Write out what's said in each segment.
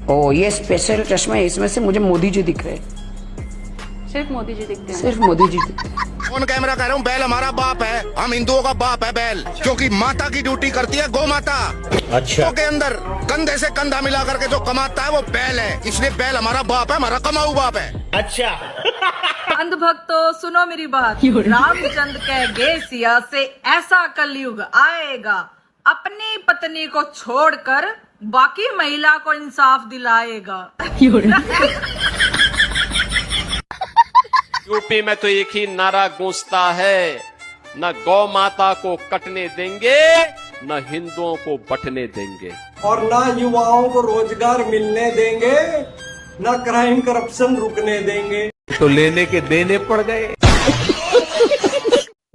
ओ ये स्पेशल चश्मा है, इसमें से मुझे मोदी जी दिख रहे हैं। सिर्फ मोदी जी दिखते हैं। सिर्फ मोदी जी दिखते हैं। ऑन कैमरा कह रहा हूँ, बैल हमारा बाप है, हम हिंदुओं का बाप है बैल, क्योंकि माता की ड्यूटी करती है गौ माता। अच्छा के अंदर कंधे से कंधा मिला करके जो कमाता है वो बैल है, इसलिए बैल हमारा बाप है, हमारा कमाऊ बाप है। अच्छा अंधभक्तों सुनो मेरी बात, रामचंद्र कह सिया से ऐसा कलयुग आएगा, अपनी पत्नी को छोड़कर बाकी महिला को इंसाफ दिलाएगा। यूपी में तो एक ही नारा गूंजता है, न गौ माता को कटने देंगे, न हिंदुओं को बंटने देंगे, और ना युवाओं को रोजगार मिलने देंगे, ना क्राइम करप्शन रुकने देंगे। तो लेने के देने पड़ गए।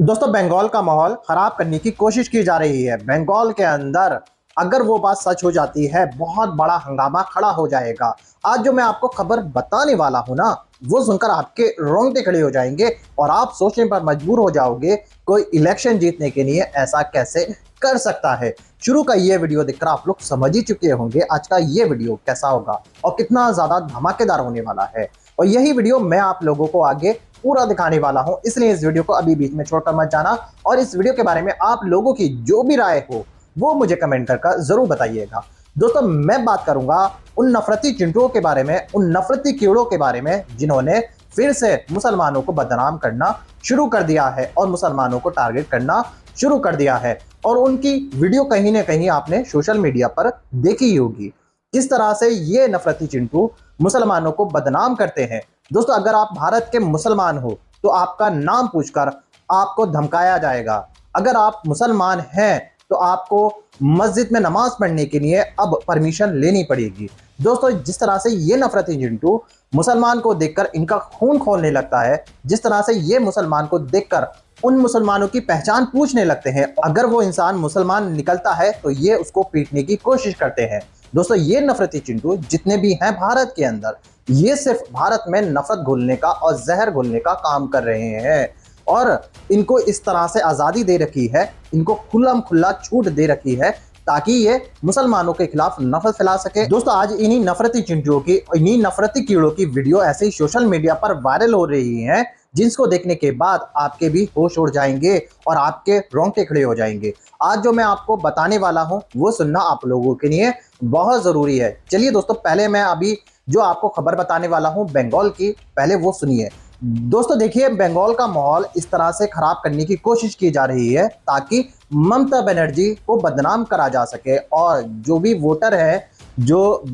दोस्तों, बंगाल का माहौल खराब करने की कोशिश की जा रही है। बंगाल के अंदर अगर वो बात सच हो जाती है, बहुत बड़ा हंगामा खड़ा हो जाएगा। आज जो मैं आपको खबर बताने वाला हूं ना, वो सुनकर आपके रोंगटे खड़े हो जाएंगे और आप सोचने पर मजबूर हो जाओगे, कोई इलेक्शन जीतने के लिए ऐसा कैसे कर सकता है। शुरू का ये वीडियो देखकर आप लोग समझ ही चुके होंगे आज का ये वीडियो कैसा होगा और कितना ज्यादा धमाकेदार होने वाला है। और यही वीडियो मैं आप लोगों को आगे पूरा दिखाने वाला हूं, इसलिए इस वीडियो को अभी बीच में छोड़कर मत जाना। और इस वीडियो के बारे में आप लोगों की जो भी राय हो वो मुझे कमेंट कर जरूर बताइएगा। दोस्तों, मैं बात करूंगा उन नफरती चिंटुओं के बारे में, उन नफरती कीड़ों के बारे में जिन्होंने फिर से मुसलमानों को बदनाम करना शुरू कर दिया है और मुसलमानों को टारगेट करना शुरू कर दिया है। और उनकी वीडियो कहीं ना कहीं आपने सोशल मीडिया पर देखी ही होगी, किस तरह से ये नफरती चिंटू मुसलमानों को बदनाम करते हैं। दोस्तों, अगर आप भारत के मुसलमान हो तो आपका नाम पूछकर आपको धमकाया जाएगा। अगर आप मुसलमान हैं तो आपको मस्जिद में नमाज पढ़ने के लिए अब परमिशन लेनी पड़ेगी। दोस्तों, जिस तरह से ये नफरती चिंटू मुसलमान को देखकर इनका खून खौलने लगता है, जिस तरह से ये मुसलमान को देखकर उन मुसलमानों की पहचान पूछने लगते हैं, अगर वो इंसान मुसलमान निकलता है तो ये उसको पीटने की कोशिश करते हैं। दोस्तों, ये नफरती चिंटू जितने भी हैं भारत के अंदर, ये सिर्फ भारत में नफरत घोलने का और जहर घोलने का काम कर रहे हैं। और इनको इस तरह से आज़ादी दे रखी है, इनको खुल्लम खुल्ला छूट दे रखी है ताकि ये मुसलमानों के खिलाफ नफरत फैला सके। दोस्तों, आज इन्हीं नफरती चिंटुओं की, इन्हीं नफरती कीड़ों की वीडियो ऐसे ही सोशल मीडिया पर वायरल हो रही है, जिसको देखने के बाद आपके भी होश उड़ जाएंगे और आपके रोंगटे खड़े हो जाएंगे। आज जो मैं आपको बताने वाला हूं वो सुनना आप लोगों के लिए बहुत जरूरी है। चलिए दोस्तों, पहले मैं अभी जो आपको खबर बताने वाला हूं बंगाल की, पहले वो सुनिए। दोस्तों देखिए, बंगाल का माहौल इस तरह से खराब करने की कोशिश की जा रही है ताकि ममता बनर्जी को बदनाम करा जा सके और जो भी वोटर है, जो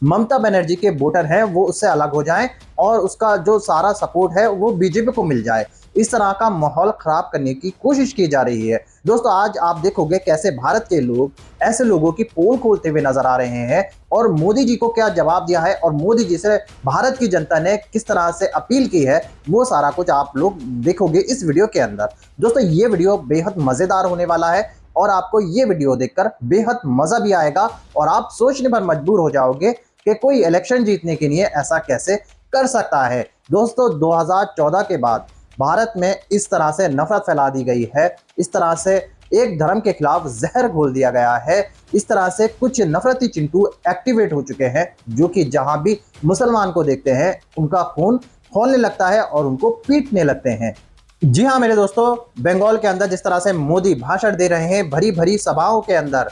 ममता बनर्जी के वोटर हैं, वो उससे अलग हो जाएं और उसका जो सारा सपोर्ट है वो बीजेपी को मिल जाए। इस तरह का माहौल खराब करने की कोशिश की जा रही है। दोस्तों, आज आप देखोगे कैसे भारत के लोग ऐसे लोगों की पोल खोलते हुए नजर आ रहे हैं और मोदी जी को क्या जवाब दिया है और मोदी जी से भारत की जनता ने किस तरह से अपील की है, वो सारा कुछ आप लोग देखोगे इस वीडियो के अंदर। दोस्तों, ये वीडियो बेहद मजेदार होने वाला है और आपको ये वीडियो देखकर बेहद मजा भी आएगा और आप सोचने पर मजबूर हो जाओगे कि कोई इलेक्शन जीतने के लिए ऐसा कैसे कर सकता है। दोस्तों, 2014 के बाद भारत में इस तरह से नफरत फैला दी गई है, इस तरह से एक धर्म के खिलाफ जहर घोल दिया गया है, इस तरह से कुछ नफरती चिंटू एक्टिवेट हो चुके हैं जो कि जहां भी मुसलमान को देखते हैं उनका खून खौलने लगता है और उनको पीटने लगते हैं। जी हाँ मेरे दोस्तों, बंगाल के अंदर जिस तरह से मोदी भाषण दे रहे हैं भरी भरी सभाओं के अंदर,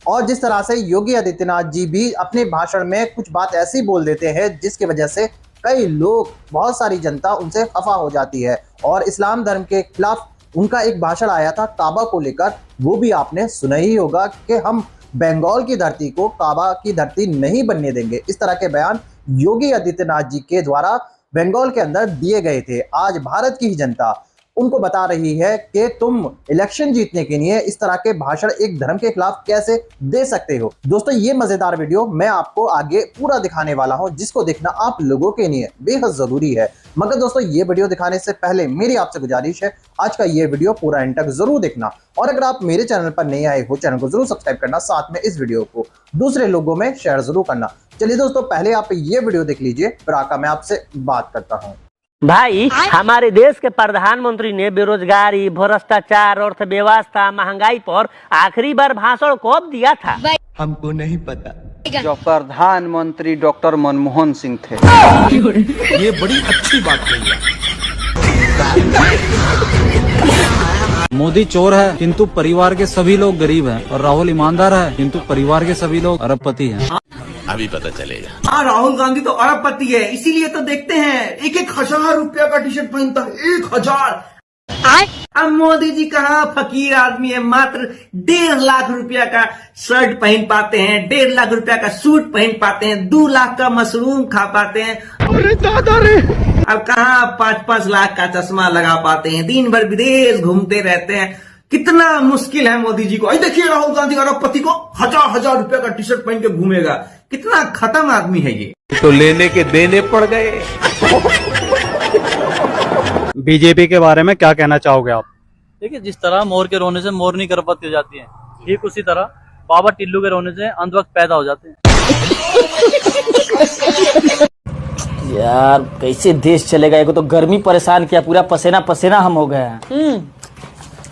और जिस तरह से योगी आदित्यनाथ जी भी अपने भाषण में कुछ बात ऐसी बोल देते हैं जिसकी वजह से कई लोग, बहुत सारी जनता उनसे खफा हो जाती है। और इस्लाम धर्म के खिलाफ उनका एक भाषण आया था काबा को लेकर, वो भी आपने सुना ही होगा कि हम बंगाल की धरती को काबा की धरती नहीं बनने देंगे। इस तरह के बयान योगी आदित्यनाथ जी के द्वारा बंगाल के अंदर दिए गए थे। आज भारत की ही जनता उनको बता रही है कि तुम इलेक्शन जीतने के लिए इस तरह के भाषण एक धर्म के खिलाफ कैसे दे सकते हो। दोस्तों, ये मजेदार वीडियो मैं आपको आगे पूरा दिखाने वाला हूं, जिसको देखना आप लोगों के लिए बेहद जरूरी है। मगर दोस्तों, ये वीडियो दिखाने से पहले मेरी आपसे गुजारिश है, आज का ये वीडियो पूरा एंड तक जरूर देखना और अगर आप मेरे चैनल पर नए आए हो, चैनल को जरूर सब्सक्राइब करना, साथ में इस वीडियो को दूसरे लोगों में शेयर जरूर करना। चलिए दोस्तों, पहले आप ये वीडियो देख लीजिए, फिर आकर मैं आपसे बात करता हूँ। भाई, हमारे देश के प्रधानमंत्री ने बेरोजगारी, भ्रष्टाचार, अर्थव्यवस्था, महंगाई पर आखिरी बार भाषण कब दिया था? हमको नहीं पता। जो प्रधानमंत्री डॉक्टर मनमोहन सिंह थे। ये बड़ी अच्छी बात कही है। मोदी चोर है किंतु परिवार के सभी लोग गरीब हैं, और राहुल ईमानदार है किंतु परिवार के सभी लोग अरबपति हैं। अभी पता चलेगा। हाँ, राहुल गांधी तो अरबपति है, इसीलिए तो देखते हैं 1,000 रुपया का टी शर्ट पहनता है। 1,000। अब मोदी जी कहाँ फकीर आदमी है, मात्र 1.5 लाख रुपया का शर्ट पहन पाते हैं, 1.5 लाख रुपया का सूट पहन पाते हैं, 2 लाख का मशरूम खा पाते हैं। अरे दादा रे! अब कहाँ 5-5 लाख का चश्मा लगा पाते हैं, दिन भर विदेश घूमते रहते हैं। कितना मुश्किल है मोदी जी को। देखिए राहुल गांधी अरबपति को 1,000 रुपया का टी शर्ट पहन के घूमेगा। कितना खत्म आदमी है ये। तो लेने के देने पड़ गए। बीजेपी के बारे में क्या कहना चाहोगे आप? देखिए, जिस तरह मोर के रोने से मोरनी गर्भवती हो जाती है, ठीक उसी तरह बाबा टिल्लू के रोने से अंधभक्त पैदा हो जाते हैं। यार कैसे देश चलेगा? एक तो गर्मी परेशान किया, पूरा पसीना पसीना हम हो गए हैं।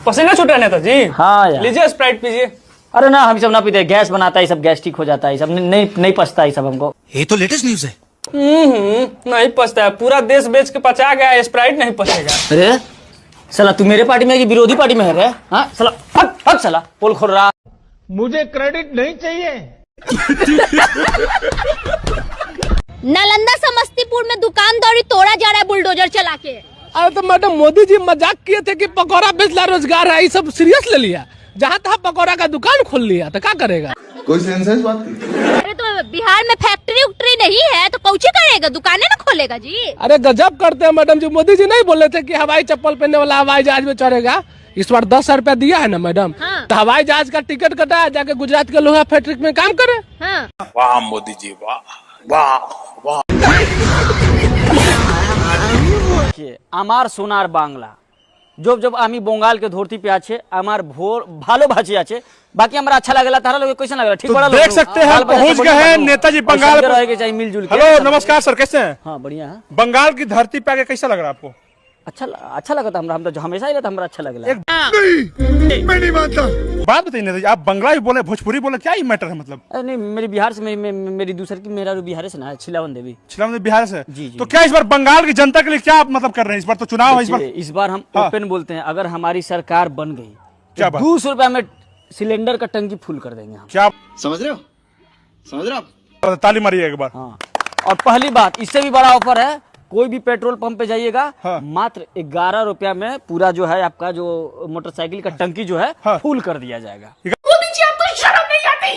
पसीना छूटा नेताजी। हाँ यार, लीजिए स्प्राइट पीजिए। अरे ना, हम सब ना पीते, गैस बनाता है सब, गैस्ट्रिक हो जाता है सब, नहीं पचता है सब हमको। ये तो लेटेस्ट न्यूज है। नहीं पचता है, पूरा देश बेच के पचा गया, स्प्राइट नहीं पचेगा। अरे साला तू मेरे पार्टी में है कि विरोधी पार्टी में है रे? हाँ साला, हट साला, पोल खोल रहा। मुझे क्रेडिट नहीं चाहिए। नालंदा समस्तीपुर में दुकान दौड़ी तोड़ा जा रहा है बुलडोजर चला के। अरे तो मैडम, मोदी जी मजाक किए थे कि पकौड़ा बेचना रोजगार है, ये सब सीरियस ले लिया। जहाँ तहाँ पकौड़ा का दुकान खोल लिया तो क्या करेगा? कोई सेंस है इस बात की? अरे तो बिहार में फैक्ट्री उक्ट्री नहीं है तो कौची करेगा, दुकानें ना खोलेगा जी। अरे गजब करते हैं मैडम जी। मोदी जी नहीं बोले थे कि हवाई चप्पल पहनने वाला हवाई जहाज में चढ़ेगा? इस बार 10,000 रुपया दिया है ना मैडम। हाँ। तो हवाई जहाज का टिकट कटा, जाके गुजरात के लोहा फैक्ट्री में काम करे। हाँ। वाह मोदी जी, वाह वाह वाह। আমার সোনার বাংলা जब जब आमी बंगाल के धरती पे आछे हमार भोर भालो भाजी आछे बाकी हमारा अच्छा लगेला तारा लोग कैसे लगेला ठीक बड़ा देख सकते हैं पहुंच गए हैं नेताजी बंगाल पे रहेंगे चाहिए मिलजुल के। हेलो नमस्कार सर, कैसे हैं? हाँ बढ़िया है। बंगाल की धरती पे आके कैसा लग रहा है आपको? अच्छा लगा था हम तो हमेशा ही रहता हमारा अच्छा लगेला। मैं नहीं मानता। बात बताइए नेताजी, आप बंगला भी बोले भोजपुरी बोले, क्या ही मैटर है मतलब? नहीं मेरी बिहार से मेरी दूसरी की मेरा बिहार से ना है, छिलावन देवी बिहार से। जी। तो क्या इस बार बंगाल की जनता के लिए क्या आप मतलब कर रहे हैं? इस बार तो चुनाव है। इस बार हम ओपन बोलते हैं, अगर हमारी सरकार बन गई क्या 200 रुपया में सिलेंडर का टंकी फुल कर देंगे हम। क्या समझ रहे हो आप? ताली मारिए एक बार। हाँ, और पहली बात इससे भी बड़ा ऑफर है, कोई भी पेट्रोल पंप पे जाइएगा मात्र 11 रुपया में पूरा जो है आपका जो मोटरसाइकिल का टंकी जो है फुल कर दिया जाएगा। मोदी जी आपको शर्म नहीं आती?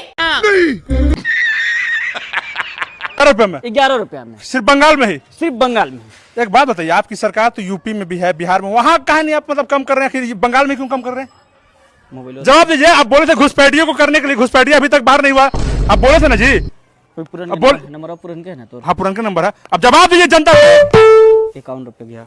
11 रुपया में सिर्फ बंगाल में ही? सिर्फ बंगाल में। एक बात बताइए, आपकी सरकार तो यूपी में भी है, बिहार में, वहाँ कहा नहीं आप मतलब कम कर रहे हैं, बंगाल में क्यों कम कर रहे हैं? जवाब दीजिए। आप बोले थे घुसपैठियों को करने के लिए, घुसपैठिया अभी तक बाहर नहीं हुआ, आप बोले थे ना जी। नंबर पुरन के है ना तो? हाँ पुरन का नंबर है। अब जवाब दीजिए जनता को। 51 रुपये भैया।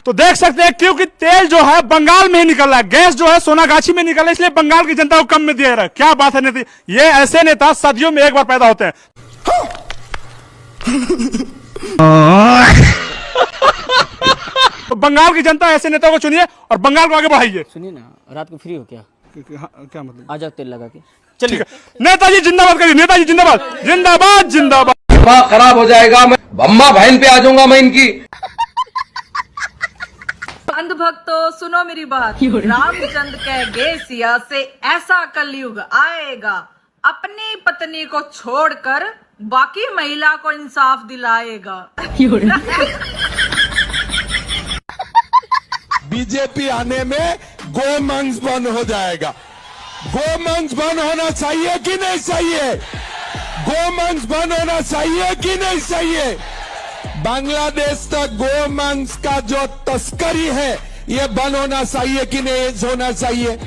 तो देख सकते हैं क्योंकि तेल जो है बंगाल में ही निकल रहा है, गैस जो है सोनागाछी में निकल रहा है, इसलिए बंगाल की जनता को कम में दिया रहा है। क्या बात है नेता, ये ऐसे नेता सदियों में एक बार पैदा होते हैं। तो बंगाल की जनता ऐसे नेता को चुनिए और बंगाल को आगे बढ़ाइए। सुनिए ना, रात को फ्री हो क्या? क्या मतलब? आ जाओ तेल लगा के। चलिए नेताजी जिंदाबाद करिए, नेताजी जिंदाबाद जिंदाबाद जिंदाबाद। दिमाग खराब हो जाएगा, मैं अम्मा बहन पे आ जाऊंगा मैं इनकी। अंधभक्तों सुनो मेरी बात, रामचंद्र कह सिया से ऐसा कलयुग आएगा, अपनी पत्नी को छोड़कर बाकी महिला को इंसाफ दिलाएगा। बीजेपी आने में गोमांस बंद हो जाएगा। गोमांस बंद होना चाहिए कि नहीं चाहिए? गोमांस बंद होना चाहिए कि नहीं चाहिए? बांग्लादेश तक गोमांस का जो तस्करी है ये बंद होना चाहिए कि नहीं होना चाहिए?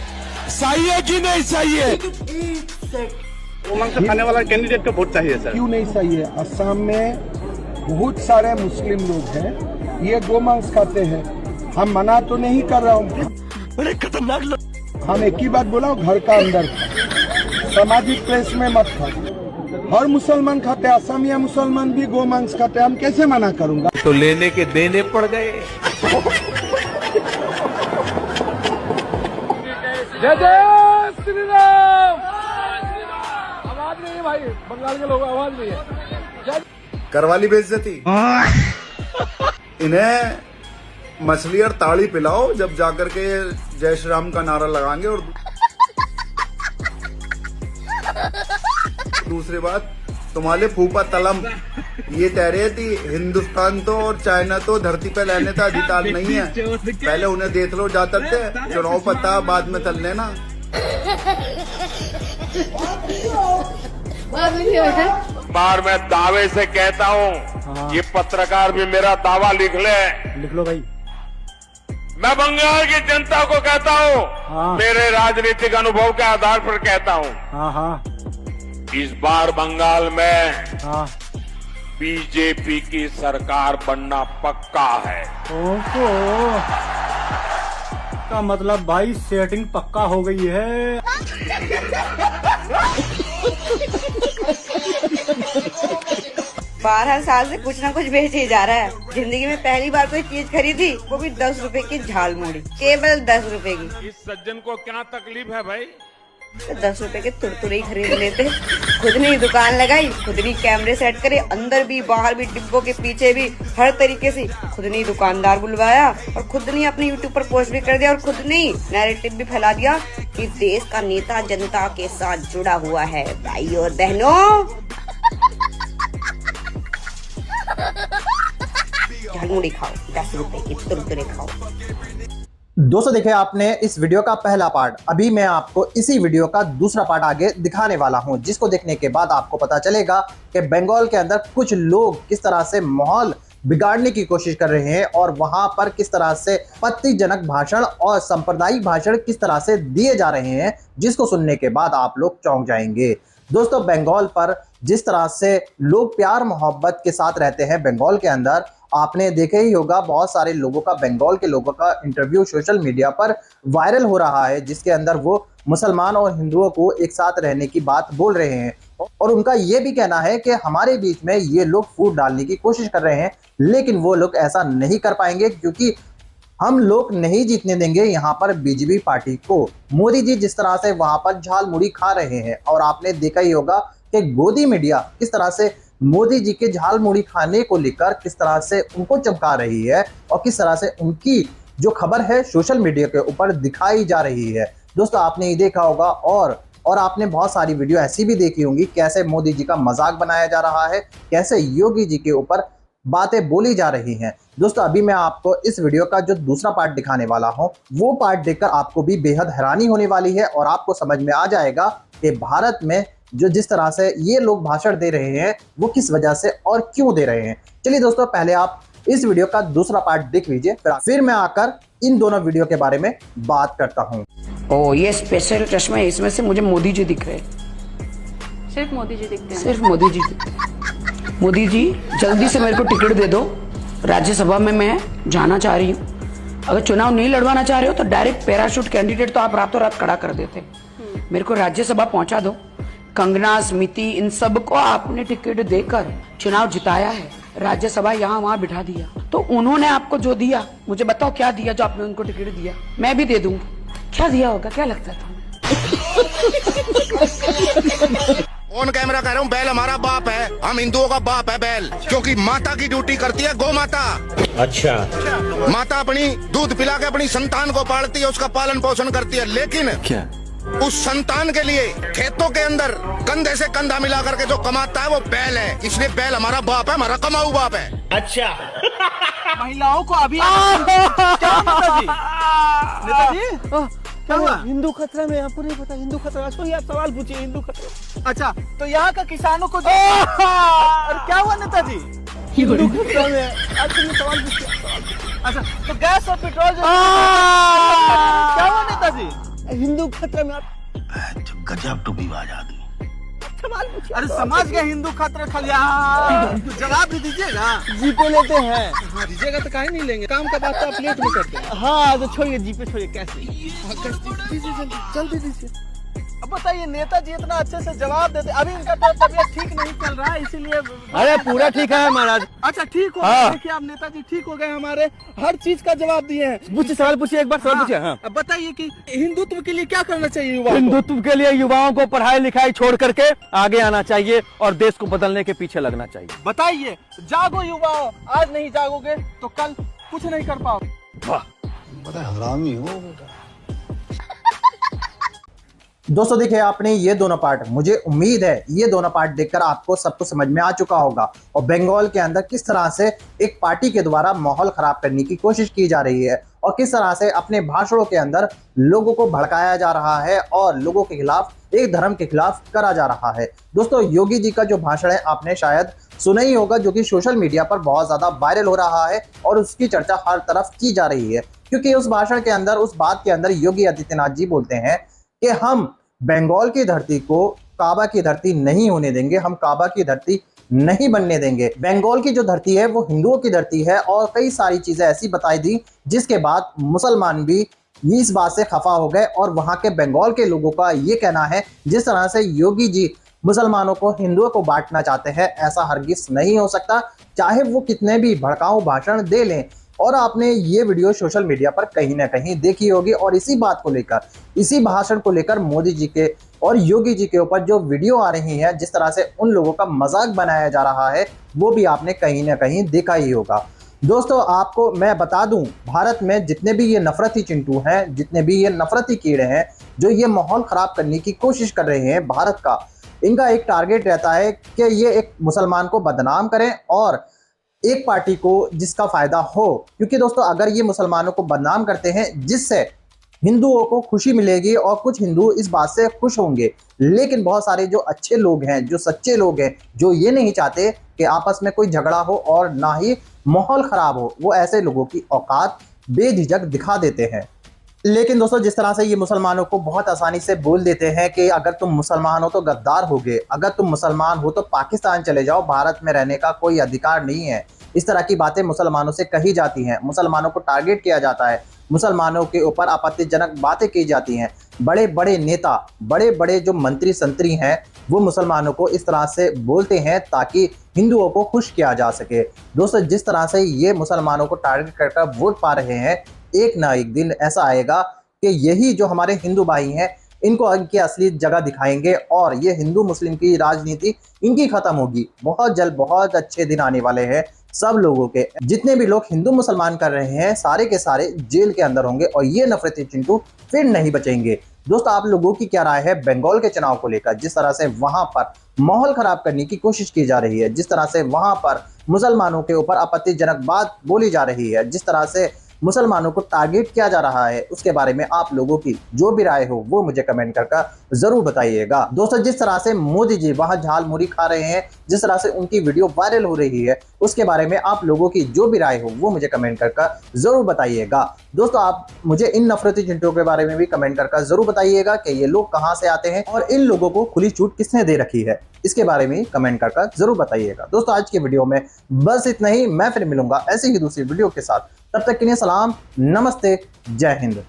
चाहिए कि नहीं चाहिए? गोमांस खाने वाला कैंडिडेट को वोट चाहिए सर। क्यों नहीं चाहिए? असम में बहुत सारे मुस्लिम लोग हैं, ये गोमांस खाते हैं। हम मना तो नहीं कर रहा हूँ, अरे खतरनाक लोग। हम एक ही बात बोला हूँ, घर का अंदर खा, सामाजिक प्लेस में मत खा। हर मुसलमान खाते, असमिया मुसलमान भी गोमांस खाते, हम कैसे मना करूंगा? तो लेने के देने पड़ गए। जय जय श्री राम। आवाज नहीं है भाई, बंगाल के लोग आवाज नहीं है। करवाली बेइज्जती। इन्हें मछली और ताड़ी पिलाओ, जब जाकर के जय श्री राम का नारा लगाएंगे। और दूसरी बात, तुम्हारे फूफा तलम ये कह रहे थी हिंदुस्तान तो और चाइना तो धरती पे रहने का अधिकार नहीं है। पहले उन्हें देख लो जा सकते, चुनाव पता बाद में चल लेना। बार मैं दावे से कहता हूँ, ये पत्रकार भी मेरा दावा लिख लो भाई। मैं बंगाल की जनता को कहता हूँ, मेरे राजनीतिक अनुभव के आधार पर कहता हूँ, इस बार बंगाल में बीजेपी की सरकार बनना पक्का है। का मतलब भाई सेटिंग पक्का हो गई है। बारह साल से कुछ ना कुछ बेच ही जा रहा है। जिंदगी में पहली बार कोई चीज खरीदी, वो भी 10 रुपए की झाल मुड़ी, केवल 10 रुपए की। इस सज्जन को क्या तकलीफ है भाई? तो 10 रुपए के तुरतुरे ही खरीद लेते। खुद ने दुकान लगाई, खुद ने कैमरे सेट करे, अंदर भी बाहर भी, डिब्बों के पीछे भी, हर तरीके से खुद ने दुकानदार बुलवाया और खुद ने अपने यूट्यूब पर पोस्ट भी कर दिया और खुद ने नैरेटिव भी फैला दिया कि देश का नेता जनता के साथ जुड़ा हुआ है। भाई और बहनों, झालमुड़ी खाओ, 10 रुपए की तुरतुरे खाओ। दोस्तों देखिए आपने इस वीडियो का पहला पार्ट, अभी मैं आपको इसी वीडियो का दूसरा पार्ट आगे दिखाने वाला हूं, जिसको देखने के बाद आपको पता चलेगा कि बंगाल के अंदर कुछ लोग किस तरह से माहौल बिगाड़ने की कोशिश कर रहे हैं और वहां पर किस तरह से आपत्तिजनक भाषण और सांप्रदायिक भाषण किस तरह से दिए जा रहे हैं, जिसको सुनने के बाद आप लोग चौंक जाएंगे। दोस्तों बंगाल पर जिस तरह से लोग प्यार मोहब्बत के साथ रहते हैं बंगाल के अंदर, आपने देखा ही होगा बहुत सारे लोगों का, बंगाल के लोगों का इंटरव्यू सोशल मीडिया पर वायरल हो रहा है, जिसके अंदर वो मुसलमान और हिंदुओं को एक साथ रहने की बात बोल रहे हैं और उनका ये भी कहना है कि हमारे बीच में ये लोग फूट डालने की कोशिश कर रहे हैं, लेकिन वो लोग ऐसा नहीं कर पाएंगे क्योंकि हम लोग नहीं जीतने देंगे यहाँ पर बीजेपी पार्टी को। मोदी जी जिस तरह से वहां पर झाल मुड़ी खा रहे हैं और आपने देखा ही होगा कि गोदी मीडिया किस तरह से मोदी जी के झाल मुड़ी खाने को लेकर किस तरह से उनको चमका रही है और किस तरह से उनकी जो खबर है सोशल मीडिया के ऊपर दिखाई जा रही है। दोस्तों आपने ये देखा होगा और आपने बहुत सारी वीडियो ऐसी भी देखी होंगी कैसे मोदी जी का मजाक बनाया जा रहा है, कैसे योगी जी के ऊपर बातें बोली जा रही हैं। दोस्तों अभी मैं आपको इस वीडियो का जो दूसरा पार्ट दिखाने वाला हूं, वो पार्ट देखकर आपको भी बेहद हैरानी होने वाली है और आपको समझ में आ जाएगा कि भारत में जो जिस तरह से ये लोग भाषण दे रहे हैं वो किस वजह से और क्यों दे रहे हैं। चलिए दोस्तों पहले आप इस वीडियो का दूसरा पार्ट देख लीजिए, फिर मैं आकर इन दोनों वीडियो के बारे में बात करता हूँ। ओ ये स्पेशल चश्मा है, इसमें से मुझे मोदी जी दिख रहे हैं। सिर्फ मोदी जी दिखते हैं। सिर्फ मोदी जी दिखते हैं। मोदी जी जल्दी से मेरे को टिकट दे दो, राज्यसभा में मैं जाना चाह रही हूँ। अगर चुनाव नहीं लड़वाना चाह रहे हो तो डायरेक्ट पैराशूट कैंडिडेट तो आप रातों रात खड़ा कर देते। मेरे को राज्यसभा पहुंचा दो। कंगना, स्मृति, इन सब को आपने टिकट देकर चुनाव जिताया है, राज्यसभा यहाँ वहाँ बिठा दिया, तो उन्होंने आपको जो दिया, मुझे बताओ क्या दिया जो आपने उनको टिकट दिया? मैं भी दे दूंगा। क्या दिया होगा, क्या लगता है तुम्हें? ऑन कैमरा कह रहा हूँ, बैल हमारा बाप है, हम हिंदुओं का बाप है बैल, क्योंकि माता की ड्यूटी करती है गौ माता। अच्छा, माता अपनी दूध पिला के अपनी संतान को पालती है, उसका पालन पोषण करती है, लेकिन क्या उस संतान के लिए खेतों के अंदर कंधे से कंधा मिला करके जो कमाता है वो बैल है। इसलिए बैल हमारा बाप है, हमारा कमाऊ बाप है। अच्छा महिलाओं को अभी नेताजी क्या हुआ? हिंदू खतरा में आपको नहीं पता? हिंदू खतरा, आज कोई आप सवाल पूछिए। हिंदू खतरा, अच्छा तो यहाँ का किसानों को और क्या हुआ नेताजी? हिंदू खतरा में आज तुमने सवाल पूछिए। अच्छा तो गैस और पेट्रोल क्या हुआ नेताजी? हिंदू खतरा में गजब टूबीबाज आदमी। अरे समाज का हिंदू खतरा खलिया, जवाब भी दीजिएगा। जीपे लेते हैं। हाँ दीजिएगा तो काहे नहीं लेंगे, काम का बात तो आप लेट में करते हैं। हाँ तो छोड़िए, जीपे छोड़िए, कैसे? जल्दी दीजिए। अब बताइए, नेताजी इतना अच्छे से जवाब देते, अभी इनका तो तबीयत ठीक नहीं चल रहा है, इसीलिए। अरे पूरा ठीक है महाराज। अच्छा ठीक हो गए, देखिए आप नेताजी ठीक हो गए, हमारे हर चीज का जवाब दिए हैं। पूछिए, सवाल पूछिए, एक बार सवाल पूछिए। हाँ। अब बताइए कि हिंदुत्व के लिए क्या करना चाहिए युवाओं को? हिंदुत्व के लिए युवाओं को पढ़ाई लिखाई छोड़ करके आगे आना चाहिए और देश को बदलने के पीछे लगना चाहिए। बताइए, जागो युवाओं, आज नहीं जागोगे तो कल कुछ नहीं कर पाओगे। वाह, बड़ा हरामी हो बेटा। दोस्तों देखिए आपने ये दोनों पार्ट, मुझे उम्मीद है ये दोनों पार्ट देखकर आपको सब कुछ समझ में आ चुका होगा और बंगाल के अंदर किस तरह से एक पार्टी के द्वारा माहौल खराब करने की कोशिश की जा रही है और किस तरह से अपने भाषणों के अंदर लोगों को भड़काया जा रहा है और लोगों के खिलाफ, एक धर्म के खिलाफ करा जा रहा है। दोस्तों योगी जी का जो भाषण है आपने शायद सुना ही होगा, जो कि सोशल मीडिया पर बहुत ज्यादा वायरल हो रहा है और उसकी चर्चा हर तरफ की जा रही है, क्योंकि उस भाषण के अंदर, उस बात के अंदर योगी आदित्यनाथ जी बोलते हैं कि हम बंगाल की धरती को काबा की धरती नहीं होने देंगे, हम काबा की धरती नहीं बनने देंगे। बंगाल की जो धरती है वो हिंदुओं की धरती है और कई सारी चीजें ऐसी बताई दी जिसके बाद मुसलमान भी इस बात से खफा हो गए और वहां के बंगाल के लोगों का ये कहना है जिस तरह से योगी जी मुसलमानों को, हिंदुओं को बांटना चाहते हैं, ऐसा हरगिज नहीं हो सकता, चाहे वो कितने भी भड़काऊ भाषण दे लें। और आपने ये वीडियो सोशल मीडिया पर कहीं ना कहीं देखी होगी और इसी बात को लेकर, इसी भाषण को लेकर मोदी जी के और योगी जी के ऊपर जो वीडियो आ रही है, जिस तरह से उन लोगों का मजाक बनाया जा रहा है, वो भी आपने कहीं ना कहीं देखा ही होगा। दोस्तों आपको मैं बता दूं, भारत में जितने भी ये नफरती चिंटू हैं, जितने भी ये नफरती कीड़े हैं जो ये माहौल खराब करने की कोशिश कर रहे हैं भारत का, इनका एक टारगेट रहता है कि ये एक मुसलमान को बदनाम करें और एक पार्टी को जिसका फायदा हो। क्योंकि दोस्तों अगर ये मुसलमानों को बदनाम करते हैं जिससे हिंदुओं को खुशी मिलेगी और कुछ हिंदू इस बात से खुश होंगे, लेकिन बहुत सारे जो अच्छे लोग हैं, जो सच्चे लोग हैं, जो ये नहीं चाहते कि आपस में कोई झगड़ा हो और ना ही माहौल खराब हो, वो ऐसे लोगों की औकात बेझिझक दिखा देते हैं। लेकिन दोस्तों जिस तरह से ये मुसलमानों को बहुत आसानी से बोल देते हैं कि अगर तुम मुसलमान हो तो गद्दार होगे, अगर तुम मुसलमान हो तो पाकिस्तान चले जाओ, भारत में रहने का कोई अधिकार नहीं है, इस तरह की बातें मुसलमानों से कही जाती हैं, मुसलमानों को टारगेट किया जाता है, मुसलमानों के ऊपर आपत्तिजनक बातें की जाती हैं। बड़े बड़े नेता, बड़े बड़े जो मंत्री संतरी हैं, वो मुसलमानों को इस तरह से बोलते हैं ताकि हिंदुओं को खुश किया जा सके। दोस्तों जिस तरह से ये मुसलमानों को टारगेट करकर वोट पा रहे हैं, एक ना एक दिन ऐसा आएगा कि यही जो हमारे हिंदू भाई हैं, इनको इनकी असली जगह दिखाएंगे और ये हिंदू मुस्लिम की राजनीति इनकी खत्म होगी। बहुत जल्द बहुत अच्छे दिन आने वाले हैं सब लोगों के। जितने भी लोग हिंदू मुसलमान कर रहे हैं सारे के सारे जेल के अंदर होंगे और ये नफरती चिंटू फिर नहीं बचेंगे। दोस्तों आप लोगों की क्या राय है बंगाल के चुनाव को लेकर, जिस तरह से वहां पर माहौल खराब करने की कोशिश की जा रही है, जिस तरह से वहां पर मुसलमानों के ऊपर आपत्तिजनक बात बोली जा रही है, जिस तरह से मुसलमानों को टारगेट किया जा रहा है, उसके बारे में आप लोगों की जो भी राय हो वो मुझे कमेंट करके जरूर बताइएगा। दोस्तों जिस तरह से मोदी जी वहां झाल मुरी खा रहे हैं, जिस तरह से उनकी वीडियो वायरल हो रही है, उसके बारे में आप लोगों की जो भी राय हो वो मुझे कमेंट करके जरूर बताइएगा। दोस्तों आप मुझे इन नफरती चिंटुओं के बारे में भी कमेंट करके जरूर बताइएगा कि ये लोग कहां से आते हैं और इन लोगों को खुली छूट किसने दे रखी है, इसके बारे में कमेंट करके जरूर बताइएगा। दोस्तों आज के वीडियो में बस इतना ही, मैं फिर मिलूंगा ऐसे ही दूसरी वीडियो के साथ, तब तक के लिए सलाम, नमस्ते, जय हिंद।